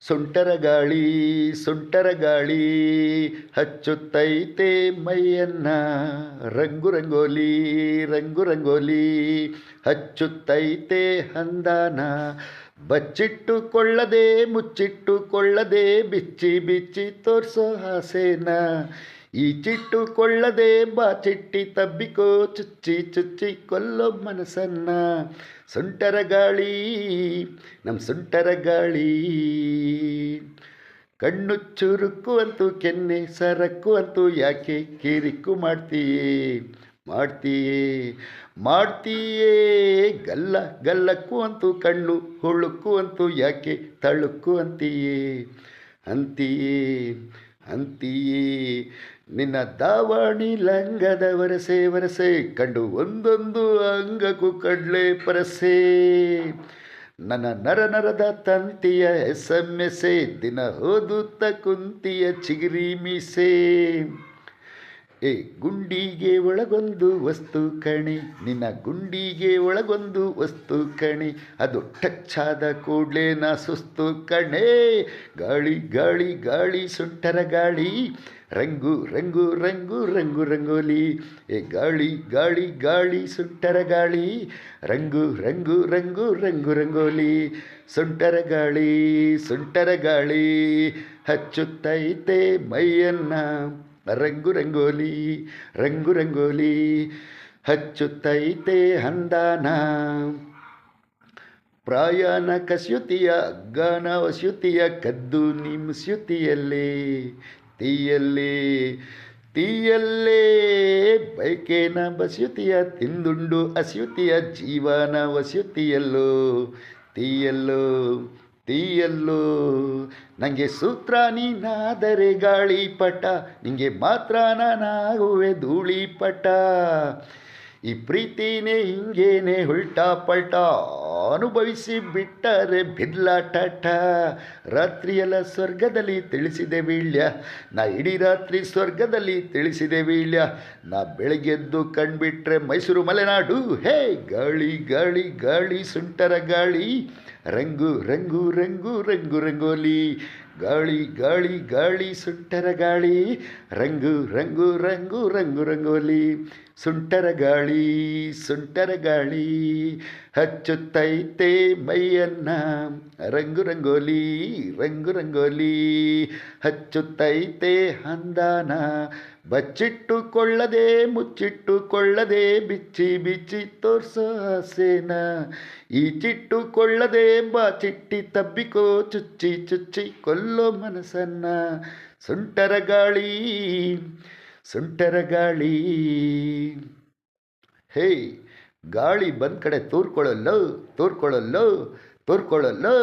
ಸುಂಟರ ಗಾಳಿ ಸುಂಟರ ಗಾಳಿ ಹಚ್ಚುತ್ತೈತೆ ಮೈಯನ್ನ, ರಂಗು ರಂಗೋಲಿ ರಂಗು ರಂಗೋಲಿ ಹಚ್ಚುತ್ತೈತೆ ಹಂದಾನ. ಬಚ್ಚಿಟ್ಟುಕೊಳ್ಳದೆ ಮುಚ್ಚಿಟ್ಟುಕೊಳ್ಳದೆ ಬಿಚ್ಚಿ ಬಿಚ್ಚಿ ತೋರ್ಸೋ ಆಸೆನ, ಈಚಿಟ್ಟುಕೊಳ್ಳದೆ ಬಾಚಿಟ್ಟಿ ತಬ್ಬಿಕೋ ಚುಚ್ಚಿ ಚುಚ್ಚಿ ಕೊಲ್ಲೋ ಮನಸ್ಸನ್ನ. ಸುಂಟರ ಗಾಳಿ ನಮ್ಮ ಸುಂಟರ ಗಾಳಿ, ಕಣ್ಣು ಚುರುಕು ಅಂತೂ ಕೆನ್ನೆ ಸರಕು ಅಂತೂ ಯಾಕೆ ಕಿರಿಕು ಮಾಡ್ತೀಯೇ ಮಾಡ್ತೀಯೇ ಮಾಡ್ತೀಯೇ. ಗಲ್ಲ ಗಲ್ಲಕ್ಕೂ ಅಂತೂ ಕಣ್ಣು ಹುಳುಕು ಅಂತೂ ಯಾಕೆ ತಳುಕು ಅಂತೀಯೇ ಅಂತೀಯೇ ಅಂತೀಯೇ. ನಿನ್ನ ದಾವಾಣಿ ಲಂಗದ ವರಸೆ ವರಸೆ ಕಂಡು ಒಂದೊಂದು ಅಂಗಕ್ಕೂ ಕಡ್ಲೆ ಪರಸೆ. ನನ್ನ ನರ ನರದ ತಂತಿಯ ಎಸೆಮೆಸೆ ದಿನ ಓದುತ್ತ ಕುಂತಿಯ ಚಿಗಿರಿ ಮೀಸೆ. ಏ ಗುಂಡಿಗೆ ಒಳಗೊಂದು ವಸ್ತು ಕಣೆ, ನಿನ್ನ ಗುಂಡಿಗೆ ಒಳಗೊಂದು ವಸ್ತು ಕಣೆ, ಅದು ಟಚ್ಚಾದ ಕೂಡಲೇ ನಾ ಸುಸ್ತು ಕಣೆ. ಗಾಳಿ ಗಾಳಿ ಗಾಳಿ ಸುಂಟರ ಗಾಳಿ, ರಂಗು ರಂಗು ರಂಗು ರಂಗು ರಂಗೋಲಿ. ಏ ಗಾಳಿ ಗಾಳಿ ಗಾಳಿ ಸುಂಟರ ಗಾಳಿ, ರಂಗು ರಂಗು ರಂಗು ರಂಗು ರಂಗೋಲಿ. ಸುಂಟರ ಗಾಳಿ ಹಚ್ಚುತ್ತೈತೆ ಮೈಯನ್ನ, ರಂಗು ರಂಗೋಲಿ ರಂಗು ರಂಗೋಲಿ ಹಚ್ಚುತ್ತೈತೆ ಹಂದಾನ. ಪ್ರಾಯನ ಕಸ್ಯುತಿಯ ಅಗ್ಗಾನ ವಸ್ಯುತಿಯ ಕದ್ದು ನಿಮ್ಸ್ಯುತಿಯಲ್ಲೇ ತೀಯಲ್ಲೇ ತೀಯಲ್ಲೇ. ಬೈಕೇನ ಬಸ್ಯುತಿಯ ತಿಂದುಂಡು ಅಸ್ಯುತಿಯ ಜೀವನ ವಸ್ಯುತಿಯಲ್ಲೋ ತೀಯಲ್ಲೋ ತೀಯಲ್ಲೋ. ನನಗೆ ಸೂತ್ರ ನೀನಾದರೆ ಗಾಳಿಪಟ, ನಿಂಗೆ ಮಾತ್ರ ನಾನಾಗುವೆ ಧೂಳಿಪಟ. ಈ ಪ್ರೀತಿನೇ ಹಿಂಗೇನೆ ಉಲ್ಟಾ ಪಲ್ಟಾ, ಅನುಭವಿಸಿ ಬಿಟ್ಟರೆ ಬಿರ್ಲಾಟ. ರಾತ್ರಿಯೆಲ್ಲ ಸ್ವರ್ಗದಲ್ಲಿ ತಿಳಿಸಿದೆ ವೀಳ್ಯ, ನಾ ಇಡೀ ರಾತ್ರಿ ಸ್ವರ್ಗದಲ್ಲಿ ತಿಳಿಸಿದೆ ವೀಳ್ಯ. ನಾ ಬೆಳಗ್ಗೆದ್ದು ಕಣ್ಬಿಟ್ರೆ ಮೈಸೂರು ಮಲೆನಾಡು. ಹೇ ಗಾಳಿ ಗಾಳಿ ಗಾಳಿ ಸುಂಟರ ಗಾಳಿ, ರಂಗು ರಂಗು ರಂಗು ರಂಗು ರಂಗೋಲಿ. ಗಾಳಿ ಗಾಳಿ ಗಾಳಿ ಸುಂಟರ ಗಾಳಿ, ರಂಗು ರಂಗು ರಂಗು ರಂಗು ರಂಗೋಲಿ. ಸುಂಟರ ಗಾಳಿ ಹಚ್ಚುತ್ತೈತೆ ಮೈಯನ್ನ, ರಂಗು ರಂಗೋಲಿ ರಂಗು ರಂಗೋಲಿ ಹಚ್ಚುತ್ತೈತೆ ಹಂದಾನ. ಬಚ್ಚಿಟ್ಟುಕೊಳ್ಳದೆ ಮುಚ್ಚಿಟ್ಟುಕೊಳ್ಳದೆ ಬಿಚ್ಚಿ ಬಿಚ್ಚಿ ತೋರ್ಸೋ ಆಸೆನ, ಈಚಿಟ್ಟುಕೊಳ್ಳದೆ ಬಾಚಿಟ್ಟಿ ತಬ್ಬಿಕೋ ಚುಚ್ಚಿ ಚುಚ್ಚಿ ಕೊಲ್ಲೋ ಮನಸ್ಸನ್ನ. ಸುಂಟರ ಗಾಳಿ. ಹೇ ಗಾಳಿ ಬಂದ ಕಡೆ ತೂರ್ಕೊಳ್ಳಲ್ಲೋ ತೂರ್ಕೊಳ್ಳಲ್ಲೋ ತೂರ್ಕೊಳ್ಳಲ್ಲೋ.